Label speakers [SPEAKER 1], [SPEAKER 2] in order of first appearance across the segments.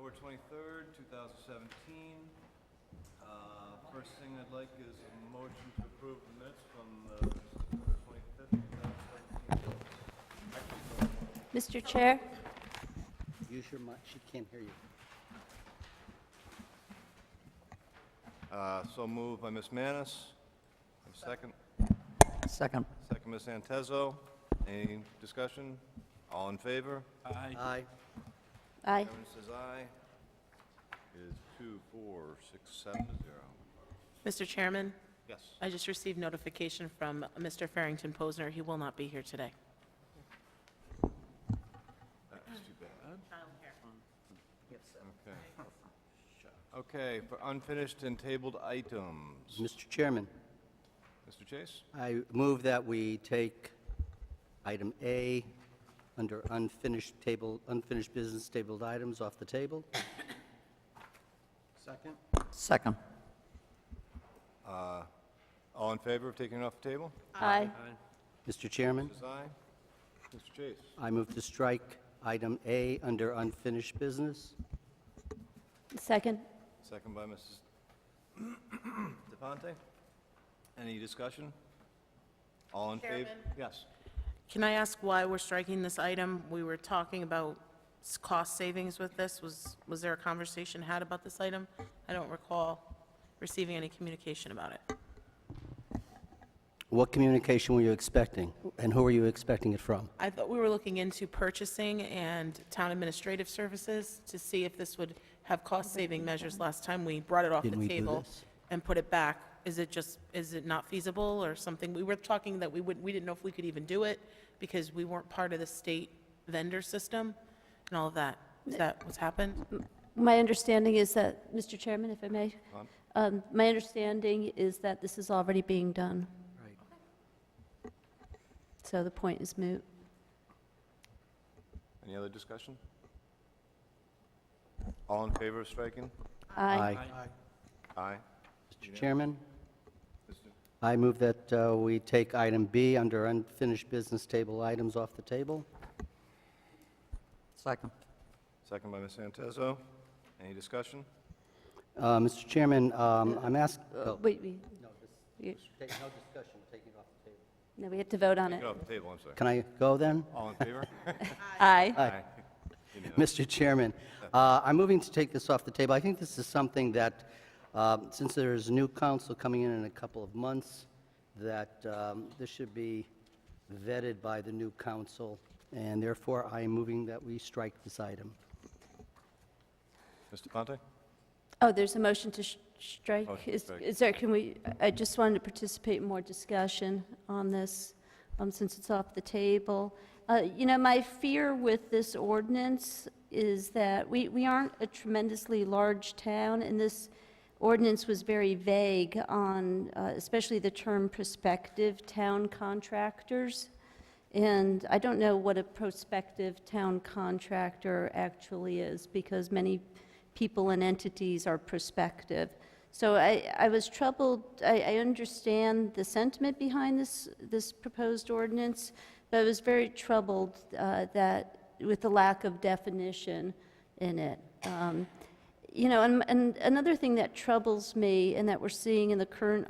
[SPEAKER 1] October 23rd, 2017. First thing I'd like is a motion to approve the minutes from September 25th, 2017.
[SPEAKER 2] Mr. Chair,
[SPEAKER 3] Use your mic, she can't hear you.
[SPEAKER 1] So moved by Ms. Manis. Second.
[SPEAKER 4] Second.
[SPEAKER 1] Second, Ms. Santezo. Any discussion? All in favor?
[SPEAKER 4] Aye.
[SPEAKER 3] Aye.
[SPEAKER 2] aye.
[SPEAKER 1] Chairman says aye. It is 2, 4, 6, 7 to 0.
[SPEAKER 5] Mr. Chairman,
[SPEAKER 1] Yes.
[SPEAKER 5] I just received notification from Mr. Farrington Posner. He will not be here today.
[SPEAKER 1] That was too bad. Okay. Okay, for unfinished and tabled items.
[SPEAKER 3] Mr. Chairman,
[SPEAKER 1] Mr. Chase?
[SPEAKER 3] I move that we take item A under unfinished business tabled items off the table. Second.
[SPEAKER 4] Second.
[SPEAKER 1] All in favor of taking it off the table?
[SPEAKER 2] Aye.
[SPEAKER 3] Mr. Chairman,
[SPEAKER 1] Says aye. Mr. Chase?
[SPEAKER 3] I move to strike item A under unfinished business.
[SPEAKER 2] Second,
[SPEAKER 1] Second by Mrs. DePonte. Any discussion? All in favor?
[SPEAKER 5] Chairman?
[SPEAKER 1] Yes.
[SPEAKER 5] Can I ask why we're striking this item? We were talking about cost savings with this. Was there a conversation had about this item? I don't recall receiving any communication about it.
[SPEAKER 3] What communication were you expecting, and who were you expecting it from?
[SPEAKER 5] I thought we were looking into purchasing and town administrative services to see if this would have cost-saving measures. Last time we brought it off the
[SPEAKER 3] Didn't we do
[SPEAKER 5] table
[SPEAKER 3] this?
[SPEAKER 5] and put it back. Is it not feasible or something? We were talking that we didn't know if we could even do it because we weren't part of the state vendor system and all of that. Is that what's happened?
[SPEAKER 2] my understanding is that, Mr. Chairman, if I may, my understanding is that this is already being done,
[SPEAKER 3] Right.
[SPEAKER 2] so the point is moot.
[SPEAKER 1] Any other discussion? All in favor of striking?
[SPEAKER 2] Aye.
[SPEAKER 1] Aye.
[SPEAKER 3] Mr. Chairman,
[SPEAKER 1] Mr.
[SPEAKER 3] I move that we take item B under unfinished business table items off the table.
[SPEAKER 4] Second.
[SPEAKER 1] Second by Ms. Santezo. Any discussion?
[SPEAKER 3] Mr. Chairman, I'm asking...
[SPEAKER 2] Wait,
[SPEAKER 3] No,
[SPEAKER 2] you-
[SPEAKER 3] no discussion, taking it off the table.
[SPEAKER 2] no, we have to vote on
[SPEAKER 1] Take
[SPEAKER 2] it.
[SPEAKER 1] it off the table, I'm sorry.
[SPEAKER 3] Can I go then?
[SPEAKER 1] All in favor?
[SPEAKER 2] Aye.
[SPEAKER 3] Aye.
[SPEAKER 1] Unanimous.
[SPEAKER 3] Mr. Chairman, I'm moving to take this off the table. I think this is something that, since there's new council coming in a couple of months, that this should be vetted by the new council, and therefore I am moving that we strike this item.
[SPEAKER 1] Mr. Ponte?
[SPEAKER 2] Oh, there's a motion to strike.
[SPEAKER 1] Motion to strike.
[SPEAKER 2] Is there, I just wanted to participate in more discussion on this, since it's off the table. You know, my fear with this ordinance is that we aren't a tremendously large town, and this ordinance was very vague on, especially the term prospective town contractors. And I don't know what a prospective town contractor actually is, because many people and entities are prospective. So I was troubled. I understand the sentiment behind this proposed ordinance, but I was very troubled that with the lack of definition in it. You know, and another thing that troubles me and that we're seeing in the current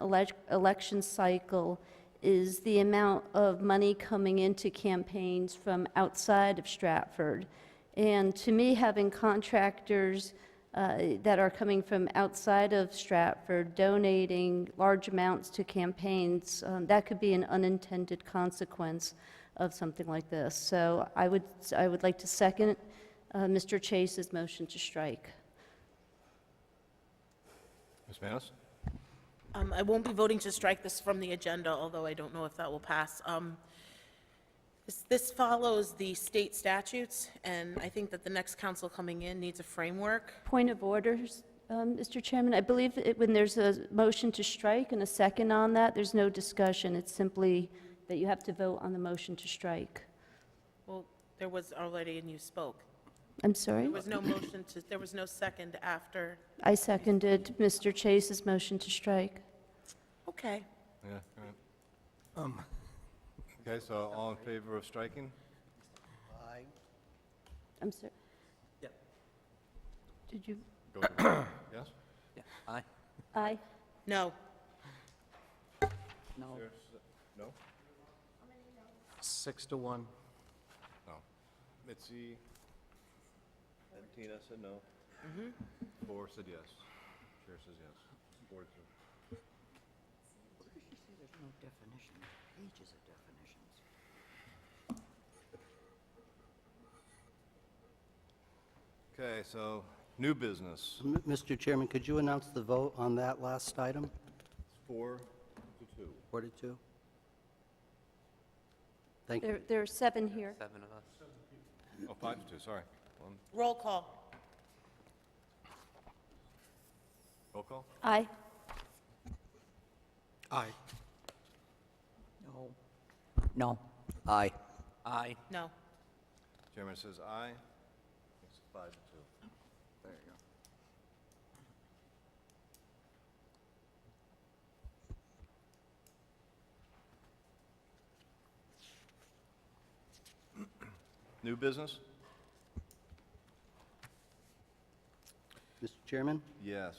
[SPEAKER 2] election cycle is the amount of money coming into campaigns from outside of Stratford. And to me, having contractors that are coming from outside of Stratford donating large amounts to campaigns, that could be an unintended consequence of something like this. So I would like to second Mr. Chase's motion to strike.
[SPEAKER 1] Ms. Manis?
[SPEAKER 5] I won't be voting to strike this from the agenda, although I don't know if that will pass. This follows the state statutes, and I think that the next council coming in needs a framework.
[SPEAKER 2] Point of orders, Mr. Chairman. I believe when there's a motion to strike and a second on that, there's no discussion. It's simply that you have to vote on the motion to strike.
[SPEAKER 5] Well, there was already, and you spoke.
[SPEAKER 2] I'm sorry?
[SPEAKER 5] There was no motion to, there was no second after.
[SPEAKER 2] I seconded Mr. Chase's motion to strike.
[SPEAKER 5] Okay.
[SPEAKER 1] Yeah, all right. Okay, so all in favor of striking?
[SPEAKER 3] Aye.
[SPEAKER 2] I'm sorry. Did you,
[SPEAKER 1] Yes?
[SPEAKER 4] Aye.
[SPEAKER 2] aye?
[SPEAKER 5] No.
[SPEAKER 4] No.
[SPEAKER 1] No?
[SPEAKER 6] 6-1.
[SPEAKER 1] No. Mitzi and Tina said no. 4 said yes. Chair says yes. 4-2.
[SPEAKER 4] There's no definition, pages of definitions.
[SPEAKER 1] Okay, so new business.
[SPEAKER 3] Mr. Chairman, could you announce the vote on that last item?
[SPEAKER 1] 4-2.
[SPEAKER 3] 4-2? Thank you.
[SPEAKER 2] There are 7 here.
[SPEAKER 1] Oh, 5-2, sorry.
[SPEAKER 5] Roll call.
[SPEAKER 1] Roll call?
[SPEAKER 2] Aye.
[SPEAKER 6] Aye.
[SPEAKER 4] No. No.
[SPEAKER 3] Aye.
[SPEAKER 4] Aye.
[SPEAKER 5] No.
[SPEAKER 1] Chairman says aye. It's 5-2.
[SPEAKER 4] There you go.
[SPEAKER 1] New business?
[SPEAKER 3] Mr. Chairman?
[SPEAKER 1] Yes.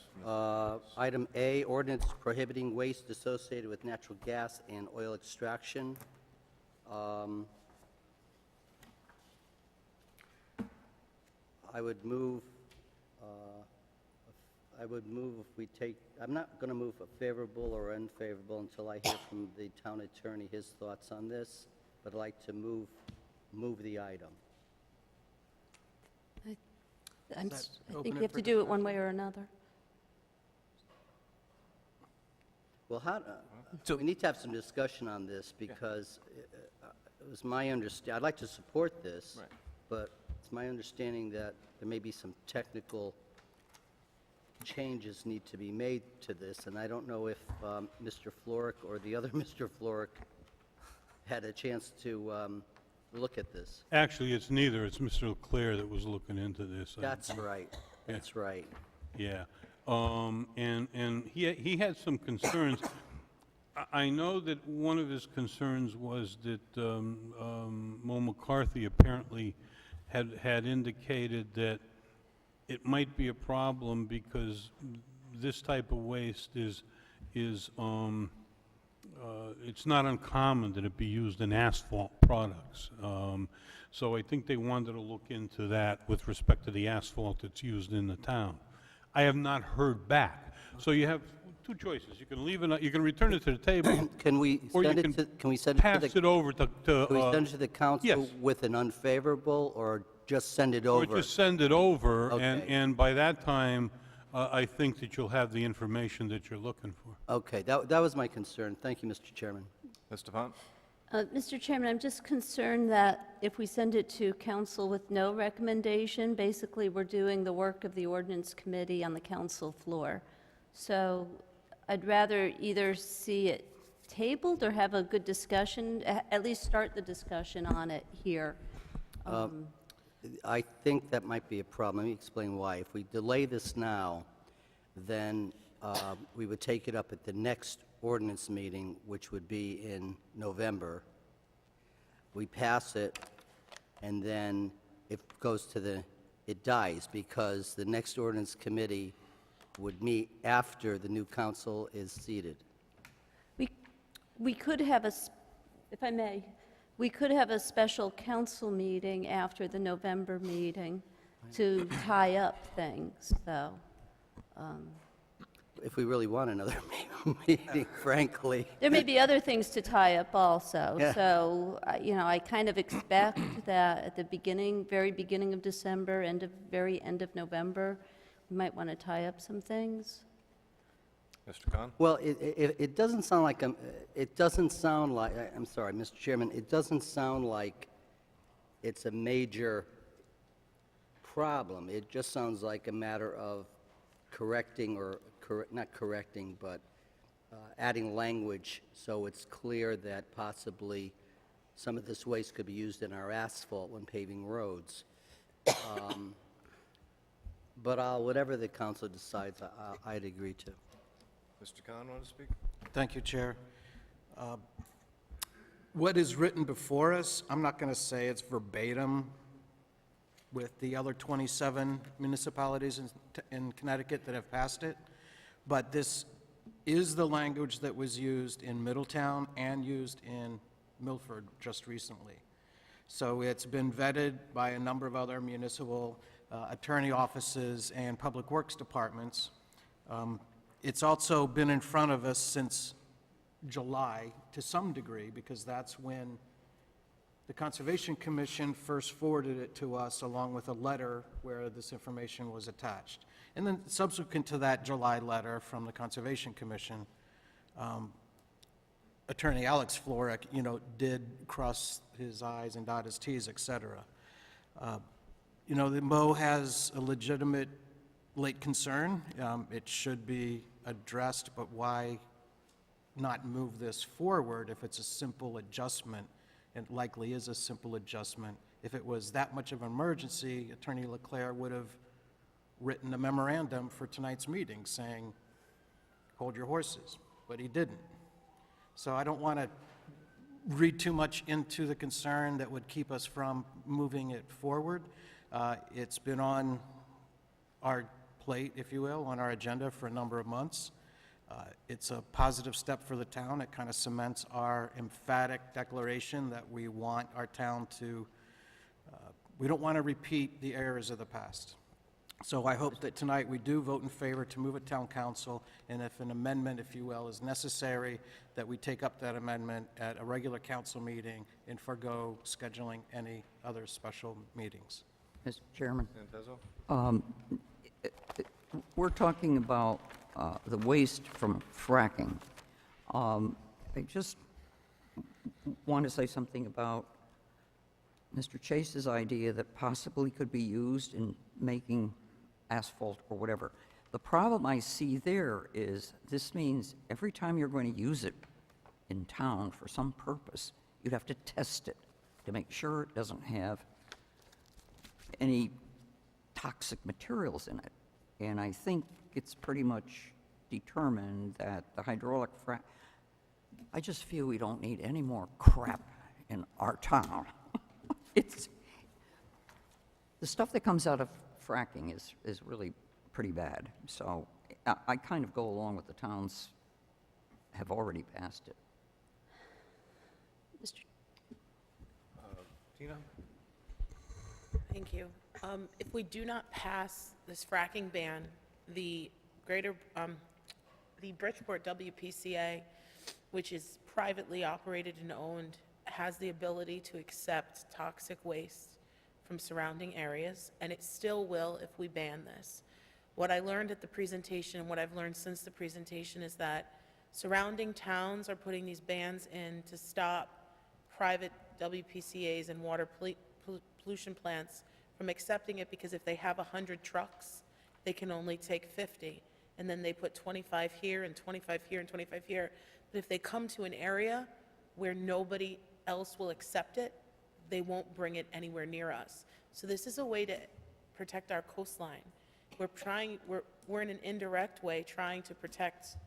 [SPEAKER 3] Item A, ordinance prohibiting waste associated with natural gas and oil extraction. I would move if we take, I'm not going to move a favorable or unfavorable until I hear from the town attorney his thoughts on this, but I'd like to move the item.
[SPEAKER 2] I
[SPEAKER 6] that
[SPEAKER 2] think
[SPEAKER 6] open
[SPEAKER 2] you
[SPEAKER 6] it
[SPEAKER 2] have
[SPEAKER 6] for
[SPEAKER 2] to do it one way or another.
[SPEAKER 3] Well, we need to have some discussion on this because it was my I'd like to support this,
[SPEAKER 1] Right.
[SPEAKER 3] but it's my understanding that there may be some technical changes need to be made to this, and I don't know if Mr. Floric or the other Mr. Floric had a chance to look at this.
[SPEAKER 7] Actually, it's neither. It's Mr. Leclerc that was looking into this.
[SPEAKER 3] That's right. That's right.
[SPEAKER 7] Yeah. And he had some concerns. I know that one of his concerns was that Mo McCarthy apparently had indicated that it might be a problem because this type of waste is it's not uncommon that it be used in asphalt products. So I think they wanted to look into that with respect to the asphalt that's used in the town. I have not heard back. So you have two choices. You can leave it, you can return it to the table,
[SPEAKER 3] Can we
[SPEAKER 7] or you
[SPEAKER 3] send it
[SPEAKER 7] can
[SPEAKER 3] to, can we send it to
[SPEAKER 7] pass
[SPEAKER 3] the,
[SPEAKER 7] it over to,
[SPEAKER 3] can we send it to the council
[SPEAKER 7] yes.
[SPEAKER 3] with an unfavorable or just send it
[SPEAKER 7] or
[SPEAKER 3] over?
[SPEAKER 7] just send it over, and,
[SPEAKER 3] Okay.
[SPEAKER 7] and by that time, I think that you'll have the information that you're looking for.
[SPEAKER 3] Okay, that was my concern. Thank you, Mr. Chairman.
[SPEAKER 1] Mr. Font?
[SPEAKER 2] Mr. Chairman, I'm just concerned that if we send it to council with no recommendation, basically we're doing the work of the ordinance committee on the council floor. So I'd rather either see it tabled or have a good discussion, at least start the discussion on it here.
[SPEAKER 3] I think that might be a problem. Let me explain why. If we delay this now, then we would take it up at the next ordinance meeting, which would be in November. We pass it, and then it goes to it dies, because the next ordinance committee would meet after the new council is seated.
[SPEAKER 2] We could have if I may, we could have a special council meeting after the November meeting to tie up things, though.
[SPEAKER 3] If we really want another meeting, frankly.
[SPEAKER 2] There may be other things to tie up also.
[SPEAKER 3] Yeah.
[SPEAKER 2] So, I kind of expect that at the very beginning of December, very end of November, we might want to tie up some things.
[SPEAKER 1] Mr. Khan?
[SPEAKER 3] Well, it doesn't sound like, I'm sorry, Mr. Chairman, it doesn't sound like it's a major problem. It just sounds like a matter of correcting not correcting, but adding language so it's clear that possibly some of this waste could be used in our asphalt when paving roads. But whatever the council decides, I'd agree to.
[SPEAKER 1] Mr. Khan, want to speak?
[SPEAKER 6] Thank you, Chair. What is written before us, I'm not going to say it's verbatim with the other 27 municipalities in Connecticut that have passed it. But this is the language that was used in Middletown and used in Milford just recently. So it's been vetted by a number of other municipal attorney offices and public works departments. It's also been in front of us since July to some degree, because that's when the Conservation Commission first forwarded it to us along with a letter where this information was attached. And then subsequent to that July letter from the Conservation Commission, Attorney Alex Florek, did cross his i's and dot his t's, et cetera. The Mo has a legitimate lake concern. It should be addressed, but why not move this forward if it's a simple adjustment? It likely is a simple adjustment. If it was that much of an emergency, Attorney Leclerc would have written a memorandum for tonight's meeting saying, hold your horses, but he didn't. So I don't want to read too much into the concern that would keep us from moving it forward. It's been on our plate, if you will, on our agenda for a number of months. It's a positive step for the town. It kind of cements our emphatic declaration that we want our town to, we don't want to repeat the errors of the past. So I hope that tonight we do vote in favor to move it town council, and if an amendment, if you will, is necessary, that we take up that amendment at a regular council meeting and forego scheduling any other special meetings.
[SPEAKER 4] Mr. Chairman,
[SPEAKER 1] Santezo?
[SPEAKER 4] we're talking about the waste from fracking. I just want to say something about Mr. Chase's idea that possibly could be used in making asphalt or whatever. The problem I see there is this means every time you're going to use it in town for some purpose, you'd have to test it to make sure it doesn't have any toxic materials in it. And I think it's pretty much determined that the hydraulic frac, I just feel we don't need any more crap in our town. It's, the stuff that comes out of fracking is really pretty bad. So I kind of go along with the towns have already passed it.
[SPEAKER 2] Mr.
[SPEAKER 1] Tina?
[SPEAKER 5] Thank you. If we do not pass this fracking ban, the Bridgeport WPCA, which is privately operated and owned, has the ability to accept toxic waste from surrounding areas, and it still will if we ban this. What I learned at the presentation, and what I've learned since the presentation, is that surrounding towns are putting these bans in to stop private WPCAs and water pollution plants from accepting it, because if they have 100 trucks, they can only take 50, and then they put 25 here and 25 here and 25 here. But if they come to an area where nobody else will accept it, they won't bring it anywhere near us. So this is a way to protect our coastline. We're in an indirect way trying to protect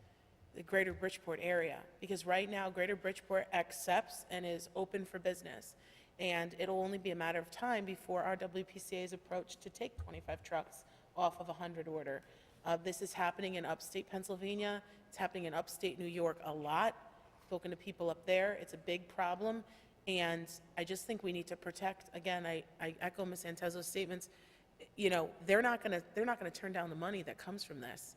[SPEAKER 5] the greater Bridgeport area, because right now greater Bridgeport accepts and is open for business. And it'll only be a matter of time before our WPCA's approach to take 25 trucks off of a 100 order. This is happening in upstate Pennsylvania. It's happening in upstate New York a lot. Spoken to people up there. It's a big problem. And I just think we need to protect, again, I echo Ms. Santezo's statements. They're not gonna turn down the money that comes from this.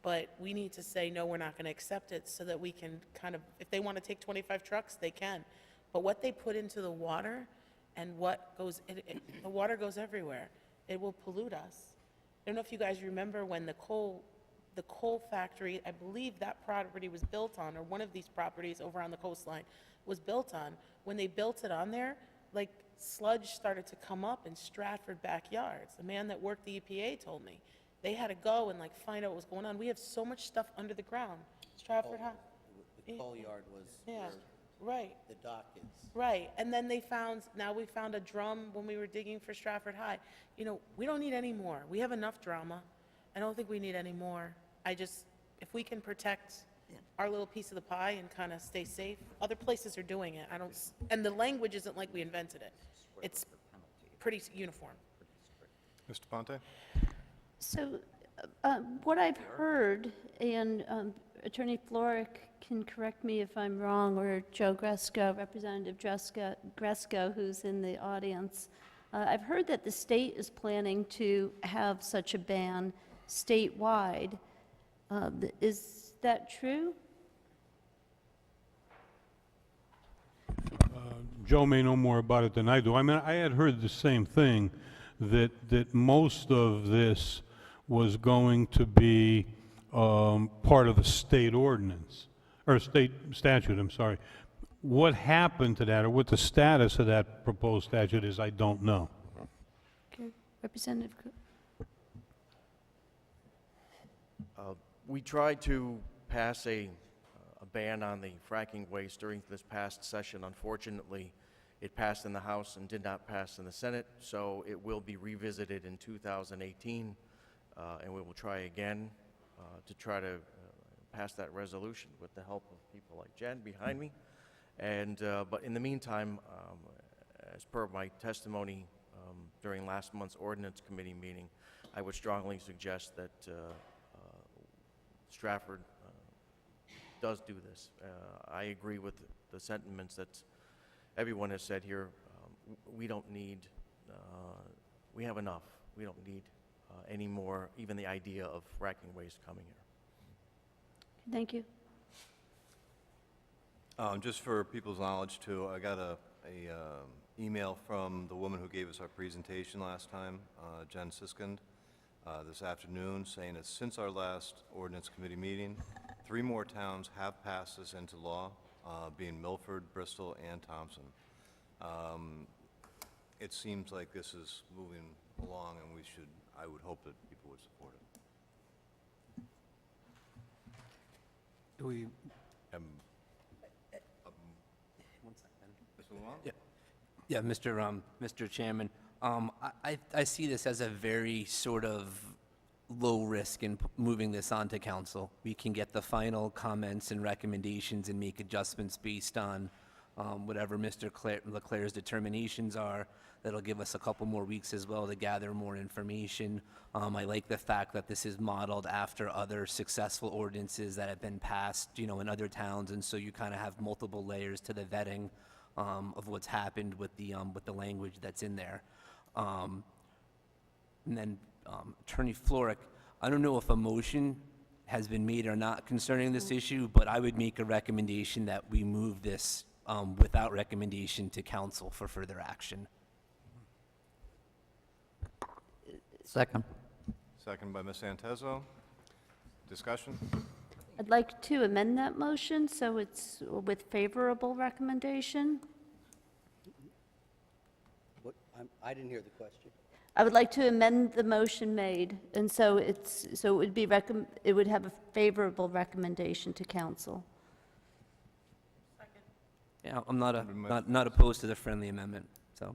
[SPEAKER 5] But we need to say, no, we're not gonna accept it, so that we can kind of, if they wanna take 25 trucks, they can. But what they put into the water and what goes, the water goes everywhere. It will pollute us. I don't know if you guys remember when the coal factory, I believe that property was built on, or one of these properties over on the coastline was built on. When they built it on there, like sludge started to come up in Stratford backyards. The man that worked the EPA told me. They had to go and find out what was going on. We have so much stuff under the ground. Stratford, huh?
[SPEAKER 3] The coal yard was
[SPEAKER 5] Yeah, right.
[SPEAKER 3] the dock is.
[SPEAKER 5] Right, and then we found a drum when we were digging for Stratford High. We don't need any more. We have enough drama. I don't think we need any more. If we can protect our little piece of the pie and kind of stay safe, other places are doing it. And the language isn't like we invented it. It's pretty uniform.
[SPEAKER 1] Mr. Ponte?
[SPEAKER 2] So what I've heard, and Attorney Floric can correct me if I'm wrong, or Joe Gresco, Representative Gresco, who's in the audience, I've heard that the state is planning to have such a ban statewide. Is that true?
[SPEAKER 7] Joe may know more about it than I do. I mean, I had heard the same thing, that most of this was going to be part of a state ordinance, or state statute, I'm sorry. What happened to that, or what the status of that proposed statute is, I don't know.
[SPEAKER 2] Okay. Representative,
[SPEAKER 8] We tried to pass a ban on the fracking waste during this past session. Unfortunately, it passed in the House and did not pass in the Senate, so it will be revisited in 2018, and we will try again to try to pass that resolution with the help of people like Jen behind me. And but in the meantime, as per my testimony during last month's Ordinance Committee meeting, I would strongly suggest that Stratford does do this. I agree with the sentiments that everyone has said here. We don't need, we have enough. We don't need any more, even the idea of fracking waste coming here.
[SPEAKER 2] thank you.
[SPEAKER 1] Just for people's knowledge too, I got a email from the woman who gave us our presentation last time, Jen Siskind, this afternoon, saying that since our last ordinance committee meeting, 3 more towns have passed this into law, being Milford, Bristol, and Thompson. It seems like this is moving along, and I would hope that people would support it.
[SPEAKER 6] Do we,
[SPEAKER 1] Mr. Lalonde?
[SPEAKER 9] Yeah, Mr. Chairman, I see this as a very sort of low risk in moving this on to council. We can get the final comments and recommendations and make adjustments based on whatever Mr. Leclerc's determinations are. That'll give us a couple more weeks as well to gather more information. I like the fact that this is modeled after other successful ordinances that have been passed, in other towns, and so you kind of have multiple layers to the vetting of what's happened with the language that's in there. And then Attorney Floric, I don't know if a motion has been made or not concerning this issue, but I would make a recommendation that we move this without recommendation to council for further action.
[SPEAKER 4] Second.
[SPEAKER 1] Second by Ms. Santezo. Discussion?
[SPEAKER 2] I'd like to amend that motion so it's with favorable recommendation.
[SPEAKER 3] What, I didn't hear the question.
[SPEAKER 2] I would like to amend the motion made, and so it would be it would have a favorable recommendation to council.
[SPEAKER 9] Yeah, I'm not opposed to the friendly amendment, so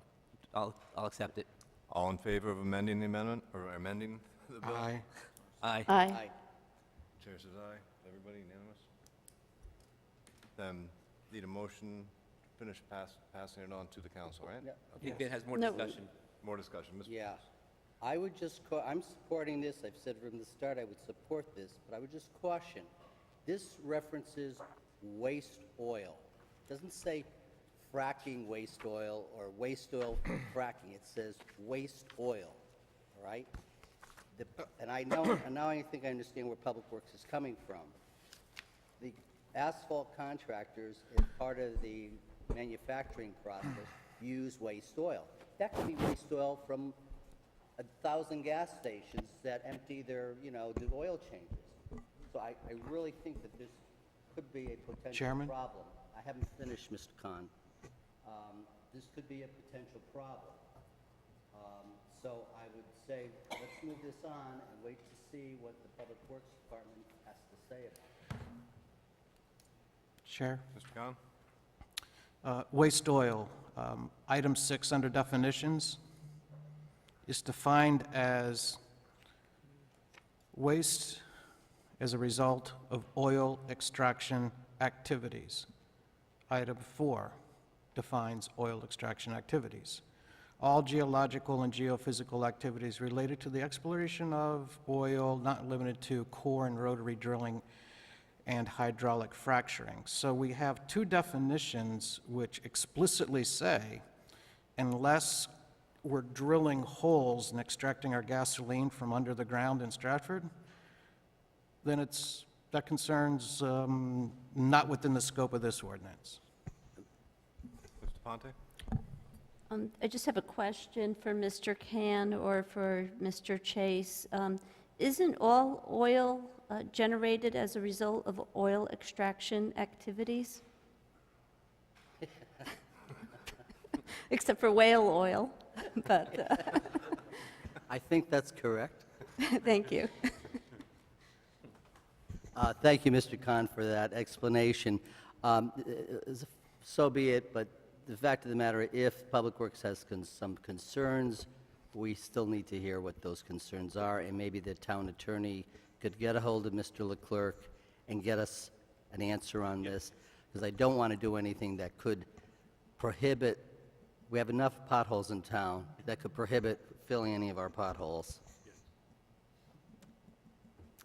[SPEAKER 9] I'll accept it.
[SPEAKER 1] All in favor of amending the amendment, or amending the bill?
[SPEAKER 6] aye.
[SPEAKER 9] Aye.
[SPEAKER 2] Aye.
[SPEAKER 1] Chair says aye. Everybody unanimous? Then need a motion to finish passing it on to the council, right?
[SPEAKER 3] Yeah.
[SPEAKER 9] I think it has more
[SPEAKER 2] No.
[SPEAKER 9] discussion.
[SPEAKER 1] More discussion. Mr.
[SPEAKER 3] Yeah. I would just, I'm supporting this. I've said from the start I would support this, but I would just caution. This references waste oil. It doesn't say fracking waste oil or waste oil from fracking. It says waste oil, all right? And now I think I understand where Public Works is coming from. The asphalt contractors, as part of the manufacturing process, use waste oil. That could be waste oil from 1,000 gas stations that empty their, do oil changes. So I really think that this could be a potential
[SPEAKER 6] Chairman?
[SPEAKER 3] problem. I haven't finished, Mr. Khan. This could be a potential problem. So I would say, let's move this on and wait to see what the Public Works Department has to say about it.
[SPEAKER 6] Chair?
[SPEAKER 1] Mr. Khan?
[SPEAKER 6] Waste oil, item 6 under definitions is defined as waste as a result of oil extraction activities. Item 4 defines oil extraction activities. all geological and geophysical activities related to the exploration of oil, not limited to core and rotary drilling and hydraulic fracturing. So we have two definitions which explicitly say, unless we're drilling holes and extracting our gasoline from under the ground in Stratford, then that concerns not within the scope of this ordinance.
[SPEAKER 1] Mr. Ponte?
[SPEAKER 2] I just have a question for Mr. Can or for Mr. Chase. Isn't all oil generated as a result of oil extraction activities? Except for whale oil, but,
[SPEAKER 3] I think that's correct.
[SPEAKER 2] thank you.
[SPEAKER 3] Thank you, Mr. Khan, for that explanation. So be it, but the fact of the matter, if Public Works has some concerns, we still need to hear what those concerns are, and maybe the town attorney could get a hold of Mr. Leclerc and get us an answer on this, because I don't want to do anything that could prohibit, we have enough potholes in town, that could prohibit filling any of our potholes.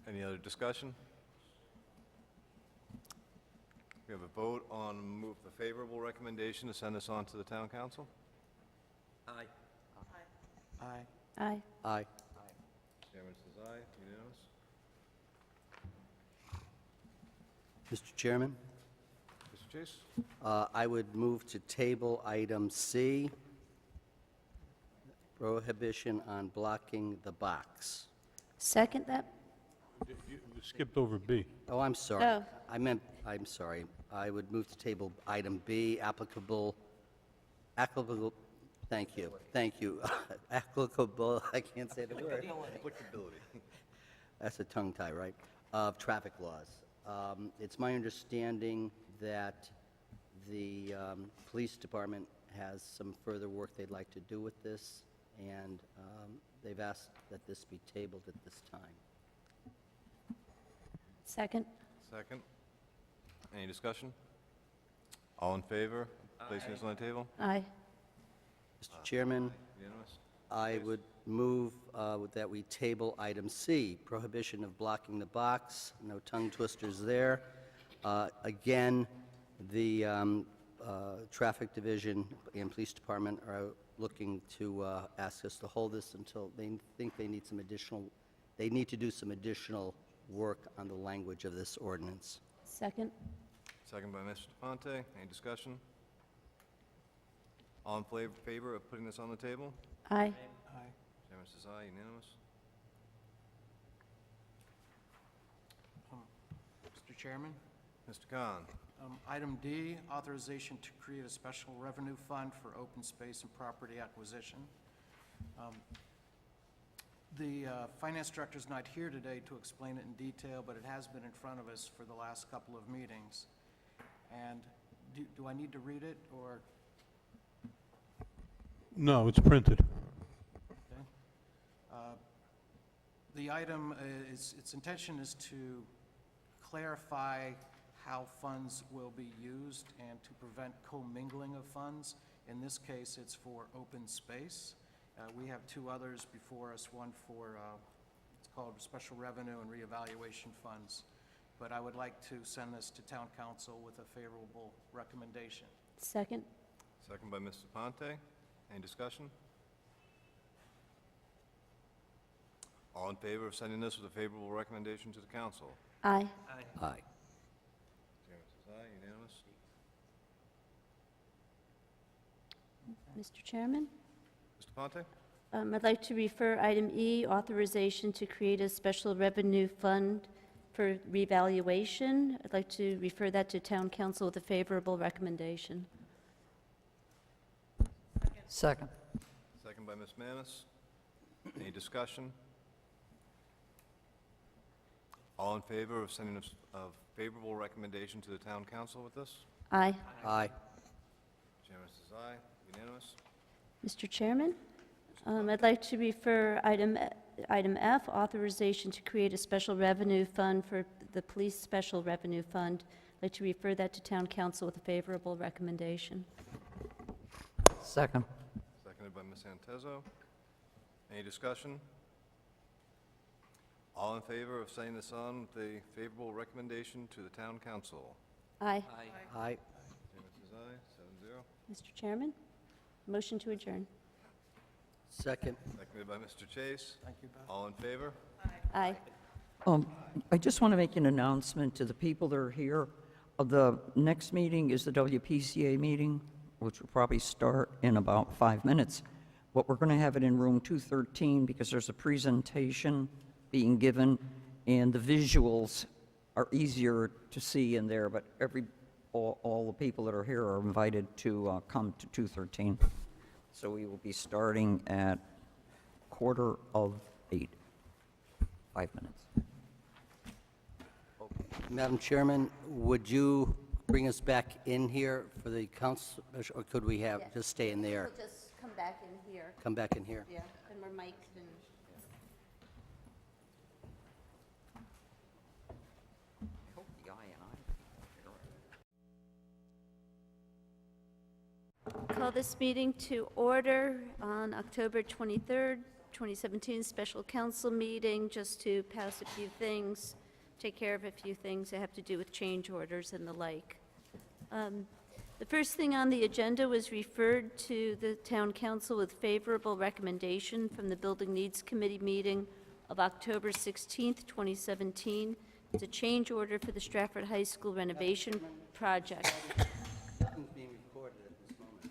[SPEAKER 1] Any other discussion? We have a vote on move the favorable recommendation to send this on to the town council.
[SPEAKER 9] Aye.
[SPEAKER 6] Aye.
[SPEAKER 2] Aye.
[SPEAKER 3] Aye.
[SPEAKER 1] Chairman says aye, unanimous.
[SPEAKER 3] Mr. Chairman,
[SPEAKER 1] Mr. Chase?
[SPEAKER 3] I would move to table item C, prohibition on blocking the box.
[SPEAKER 2] Second that?
[SPEAKER 7] You skipped over B.
[SPEAKER 3] Oh, I'm sorry.
[SPEAKER 2] Oh.
[SPEAKER 3] I'm sorry. I would move to table item B, applicable, thank you, applicable, I can't say the word.
[SPEAKER 1] Applicability.
[SPEAKER 3] That's a tongue tie, right? Of traffic laws. It's my understanding that the police department has some further work they'd like to do with this, and they've asked that this be tabled at this time.
[SPEAKER 2] Second?
[SPEAKER 1] Second. Any discussion? All in favor of placing this on the table?
[SPEAKER 2] Aye.
[SPEAKER 3] Mr. Chairman,
[SPEAKER 1] Unanimous?
[SPEAKER 3] I would move that we table item C, prohibition of blocking the box, no tongue twisters there. Again, the Traffic Division and Police Department are looking to ask us to hold this until they think they need to do some additional work on the language of this ordinance.
[SPEAKER 2] Second?
[SPEAKER 1] Second by Mr. Ponte. Any discussion? All in favor of putting this on the table?
[SPEAKER 2] Aye.
[SPEAKER 6] Aye.
[SPEAKER 1] Chairman says aye, unanimous.
[SPEAKER 6] Mr. Chairman?
[SPEAKER 1] Mr. Khan?
[SPEAKER 6] Item D, authorization to create a special revenue fund for open space and property acquisition. The finance director's not here today to explain it in detail, but it has been in front of us for the last couple of meetings. And do I need to read it, or?
[SPEAKER 7] No, it's printed.
[SPEAKER 6] Okay. The item its intention is to clarify how funds will be used and to prevent commingling of funds. In this case, it's for open space. We have two others before us, one for, it's called Special Revenue and Reevaluation Funds. But I would like to send this to Town Council with a favorable recommendation.
[SPEAKER 2] Second?
[SPEAKER 1] Second by Mr. Ponte. Any discussion? All in favor of sending this with a favorable recommendation to the council?
[SPEAKER 2] Aye.
[SPEAKER 3] Aye.
[SPEAKER 1] Chairman says aye, unanimous.
[SPEAKER 2] Mr. Chairman?
[SPEAKER 1] Mr. Ponte?
[SPEAKER 2] I'd like to refer item E, authorization to create a special revenue fund for revaluation. I'd like to refer that to Town Council with a favorable recommendation.
[SPEAKER 4] Second.
[SPEAKER 1] Second by Ms. Manis. Any discussion? All in favor of sending a favorable recommendation to the town council with this?
[SPEAKER 2] Aye.
[SPEAKER 3] Aye.
[SPEAKER 1] Chairman says aye, unanimous.
[SPEAKER 2] Mr. Chairman, I'd like to refer item F, authorization to create a special revenue fund for the police special revenue fund. I'd like to refer that to Town Council with a favorable recommendation.
[SPEAKER 4] Second.
[SPEAKER 1] Seconded seconded by Ms. Santezo. Any discussion? All in favor of setting this on with a favorable recommendation to the town council?
[SPEAKER 2] Aye.
[SPEAKER 3] Aye.
[SPEAKER 1] Chairman says aye, 7-0.
[SPEAKER 2] Mr. Chairman, motion to adjourn.
[SPEAKER 3] Second.
[SPEAKER 1] Seconded by Mr. Chase. Thank you, Beth. All in favor?
[SPEAKER 2] Aye.
[SPEAKER 4] I just want to make an announcement to the people that are here. The next meeting is the WPCA meeting, which will probably start in about 5 minutes. But we're going to have it in room 213 because there's a presentation being given, and the visuals are easier to see in there, but all the people that are here are invited to come to 213. So we will be starting at 7:45. 5 minutes.
[SPEAKER 3] Madam Chairman, would you bring us back in here for the council, or could we have, just stay in there?
[SPEAKER 2] We'll just come back in here.
[SPEAKER 3] Come back in here?
[SPEAKER 2] Yeah, and we're mic'd and... Call this meeting to order on October 23rd, 2017, special council meeting, just to pass a few things, take care of a few things that have to do with change orders and the like. The first thing on the agenda was referred to the town council with favorable recommendation from the Building Needs Committee meeting of October 16th, 2017. It's a change order for the Stratford High School renovation project.
[SPEAKER 3] Nothing's being recorded at this moment.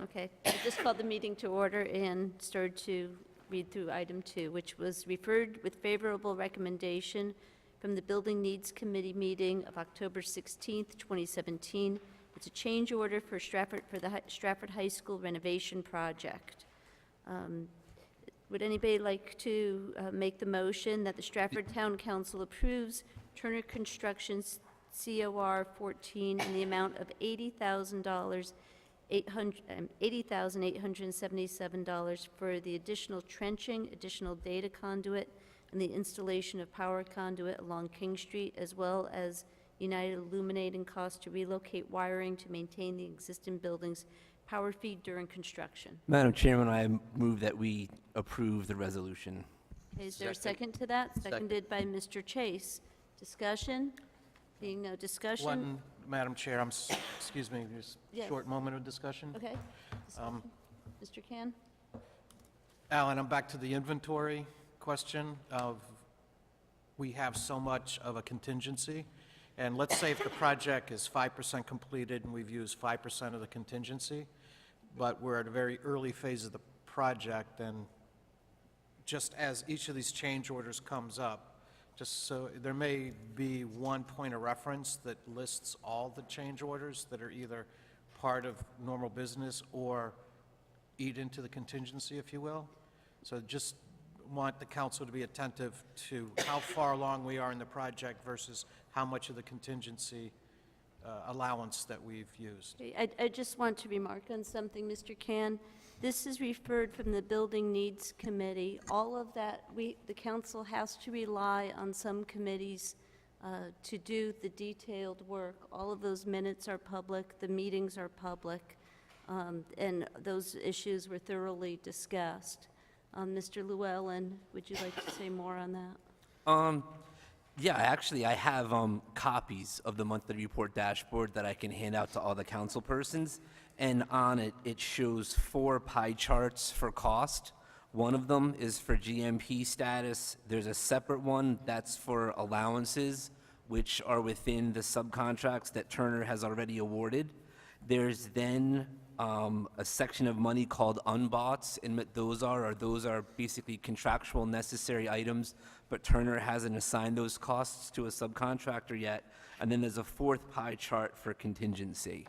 [SPEAKER 2] Okay, I just called the meeting to order and started to read through item 2, which was referred with favorable recommendation from the Building Needs Committee meeting of October 16th, 2017. It's a change order for the Stratford High School renovation project. Would anybody like to make the motion that the Stratford Town Council approves Turner Construction's COR 14 in the amount of $80,877 for the additional trenching, additional data conduit, and the installation of power conduit along King Street, as well as United Illuminating cost to relocate wiring to maintain the existing building's power feed during construction.
[SPEAKER 9] Madam Chairman, I move that we approve the resolution.
[SPEAKER 2] Okay, is there a second to that? Seconded by Mr. Chase. Discussion? Being no discussion?
[SPEAKER 6] One, Madam Chair, excuse me, there's a
[SPEAKER 2] Yes.
[SPEAKER 6] short moment of discussion.
[SPEAKER 2] Okay. Discussion. Mr. Can?
[SPEAKER 6] Alan, I'm back to the inventory question of, we have so much of a contingency, and let's say if the project is 5% completed and we've used 5% of the contingency, but we're at a very early phase of the project, and just as each of these change orders comes up, just so, there may be one point of reference that lists all the change orders that are either part of normal business or eat into the contingency, if you will. So just want the council to be attentive to how far along we are in the project versus how much of the contingency allowance that we've used.
[SPEAKER 2] Okay, I just want to remark on something, Mr. Can. This is referred from the Building Needs Committee. All of that, the council has to rely on some committees to do the detailed work. All of those minutes are public, the meetings are public, and those issues were thoroughly discussed. Mr. Llewellyn, would you like to say more on that?
[SPEAKER 9] Yeah, actually, I have copies of the monthly report dashboard that I can hand out to all the council persons, and on it, it shows 4 pie charts for cost. One of them is for GMP status. There's a separate one that's for allowances, which are within the subcontracts that Turner has already awarded. There's then a section of money called unbots, and what those are basically contractual necessary items, but Turner hasn't assigned those costs to a subcontractor yet. And then there's a 4th pie chart for contingency.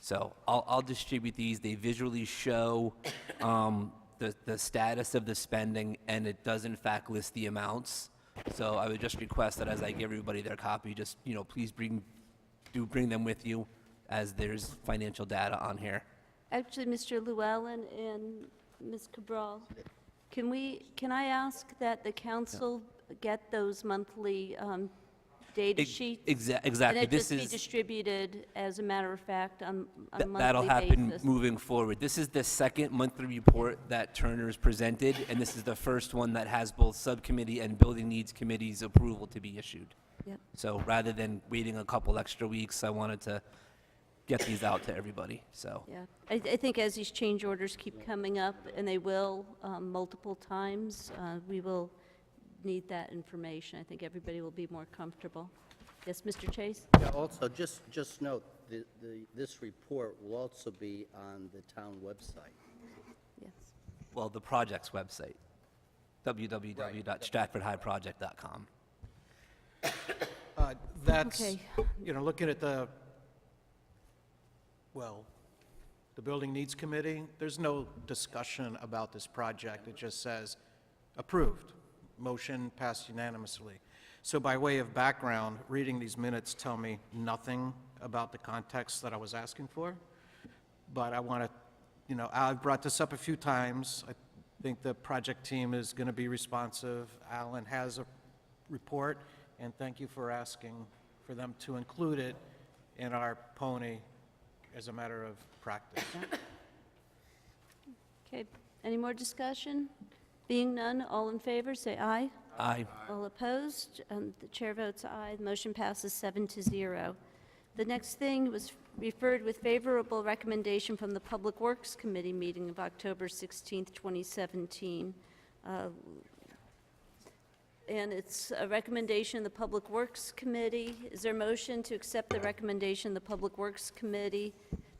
[SPEAKER 9] So I'll distribute these. They visually show the status of the spending, and it does in fact list the amounts. So I would just request that as I give everybody their copy, just, please bring them with you, as there's financial data on here.
[SPEAKER 2] Actually, Mr. Llewellyn and Ms. Cabral, can I ask that the council get those monthly data sheets?
[SPEAKER 9] Exactly.
[SPEAKER 2] And it
[SPEAKER 9] This
[SPEAKER 2] just be
[SPEAKER 9] is,
[SPEAKER 2] distributed, as a matter of fact, on a
[SPEAKER 9] that'll
[SPEAKER 2] monthly
[SPEAKER 9] happen
[SPEAKER 2] basis?
[SPEAKER 9] moving forward. This is the second monthly report that Turner's presented, and this is the first one that has both subcommittee and building needs committee's approval to be issued.
[SPEAKER 2] Yep.
[SPEAKER 9] So rather than waiting a couple extra weeks, I wanted to get these out to everybody, so.
[SPEAKER 2] Yeah, I think as these change orders keep coming up, and they will multiple times, we will need that information. I think everybody will be more comfortable. Yes, Mr. Chase?
[SPEAKER 3] Yeah, also, just note, this report will also be on the town website.
[SPEAKER 2] Yes.
[SPEAKER 9] Well, the project's website, www.stratfordhighproject.com.
[SPEAKER 6] That's,
[SPEAKER 2] Okay.
[SPEAKER 6] looking at the Building Needs Committee, there's no discussion about this project. It just says approved, motion passed unanimously. So by way of background, reading these minutes tell me nothing about the context that I was asking for. But I want to, I've brought this up a few times. I think the project team is going to be responsive. Alan has a report, and thank you for asking for them to include it in our pony as a matter of practice.
[SPEAKER 2] Okay, any more discussion? Being none, all in favor, say aye.
[SPEAKER 9] Aye.
[SPEAKER 2] All opposed? The chair votes aye. The motion passes 7-0. The next thing was referred with favorable recommendation from the Public Works Committee meeting of October 16th, 2017. And it's a recommendation of the Public Works Committee. Is there a motion to accept the recommendation of the Public Works Committee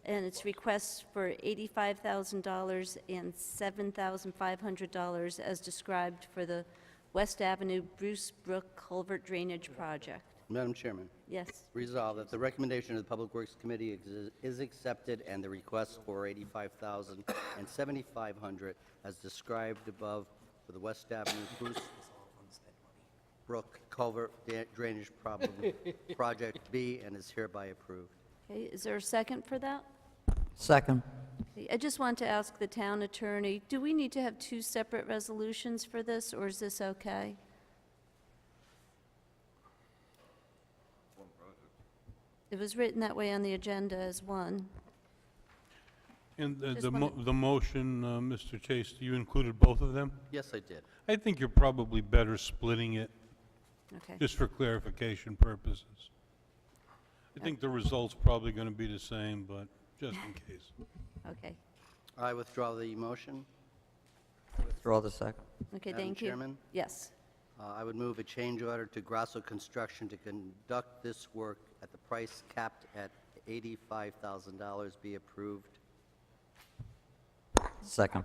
[SPEAKER 2] and its requests for $85,000 and $7,500 as described for the West Avenue Bruce Brook Culvert Drainage Project?
[SPEAKER 3] Madam Chairman,
[SPEAKER 2] Yes.
[SPEAKER 3] resolve that the recommendation of the Public Works Committee is accepted and the request for $85,000 and $7,500 as described above for the West Avenue Bruce Brook Culvert Drainage Project B and is hereby approved.
[SPEAKER 2] Okay, is there a second for that?
[SPEAKER 4] Second.
[SPEAKER 2] Okay, I just want to ask the town attorney, do we need to have two separate resolutions for this, or is this okay? It was written that way on the agenda as one.
[SPEAKER 7] And
[SPEAKER 2] Just
[SPEAKER 7] the
[SPEAKER 2] wanted-
[SPEAKER 7] motion, Mr. Chase, you included both of them?
[SPEAKER 3] Yes, I did.
[SPEAKER 7] I think you're probably better splitting it,
[SPEAKER 2] Okay.
[SPEAKER 7] just for clarification purposes. I think the result's probably going to be the same, but just in case.
[SPEAKER 2] Okay.
[SPEAKER 3] I withdraw the motion.
[SPEAKER 4] Withdraw the second.
[SPEAKER 2] Okay,
[SPEAKER 3] Madam
[SPEAKER 2] thank you.
[SPEAKER 3] Chairman?
[SPEAKER 2] Yes.
[SPEAKER 3] I would move a change order to Grasso Construction to conduct this work at the price capped at $85,000 be approved.
[SPEAKER 4] Second.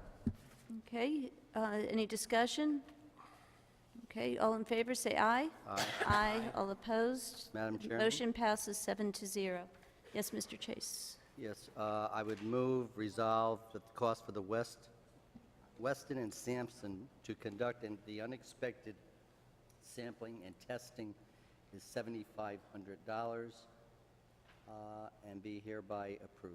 [SPEAKER 2] Okay, any discussion? Okay, all in favor, say aye.
[SPEAKER 3] Aye.
[SPEAKER 2] Aye, all opposed?
[SPEAKER 3] Madam Chairman?
[SPEAKER 2] Motion passes 7-0. Yes, Mr. Chase.
[SPEAKER 3] Yes, I would move, resolve that the cost for the Weston and Sampson to conduct the unexpected sampling and testing is $7,500 and be hereby approved.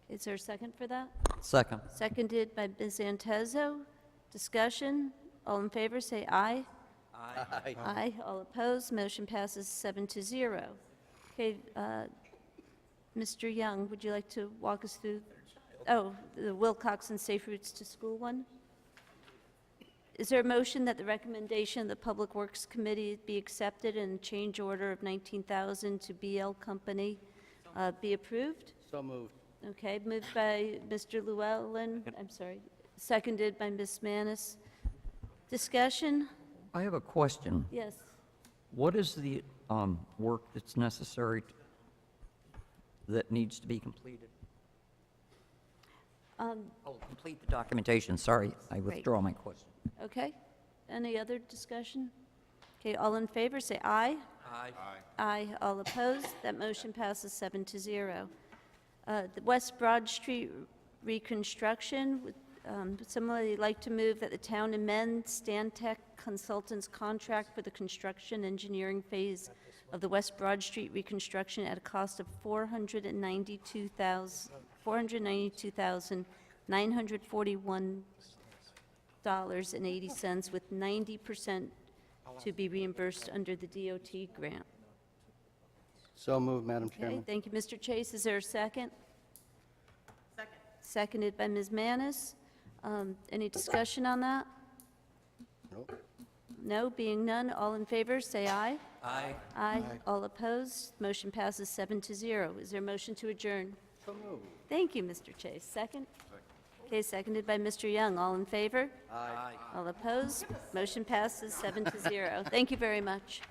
[SPEAKER 2] Is there a second for that?
[SPEAKER 4] Second.
[SPEAKER 2] Seconded by Ms. Antezo. Discussion? All in favor, say aye.
[SPEAKER 3] Aye.
[SPEAKER 2] Aye. All opposed? Motion passes 7-0. Okay, Mr. Young, would you like to walk us through? Oh, the Wilcoxon Safe Routes to School one? Is there a motion that the recommendation of the Public Works Committee be accepted and change order of $19,000 to BL Company be approved?
[SPEAKER 3] So moved.
[SPEAKER 2] Okay, moved by Mr. Llewellyn, I'm sorry, seconded by Ms. Manis. Discussion?
[SPEAKER 4] I have a question.
[SPEAKER 2] Yes.
[SPEAKER 4] What is the work that's necessary that needs to be completed? Oh, complete the documentation. Sorry, I withdraw my question.
[SPEAKER 2] Okay. Any other discussion? Okay, all in favor, say aye.
[SPEAKER 9] Aye.
[SPEAKER 2] Aye. All opposed? That motion passes 7-0. The West Broad Street reconstruction, would similarly like to move that the town amend Stantec Consultants contract for the construction engineering phase of the West Broad Street reconstruction at a cost of $492,941.80, with 90% to be reimbursed under the DOT grant.
[SPEAKER 3] So moved, Madam
[SPEAKER 2] Okay,
[SPEAKER 3] Chairman.
[SPEAKER 2] thank you, Mr. Chase. Is there a second?
[SPEAKER 5] Second.
[SPEAKER 2] Seconded by Ms. Manis. Any discussion on that?
[SPEAKER 3] Nope.
[SPEAKER 2] No, being none, all in favor, say aye.
[SPEAKER 9] Aye.
[SPEAKER 2] Aye. All opposed, motion passes 7-0. Is there a motion to adjourn?
[SPEAKER 3] So moved.
[SPEAKER 2] Thank you, Mr. Chase. Second? Okay, seconded by Mr. Young. All in favor?
[SPEAKER 9] Aye.
[SPEAKER 2] All opposed, motion passes 7-0. Thank you very much.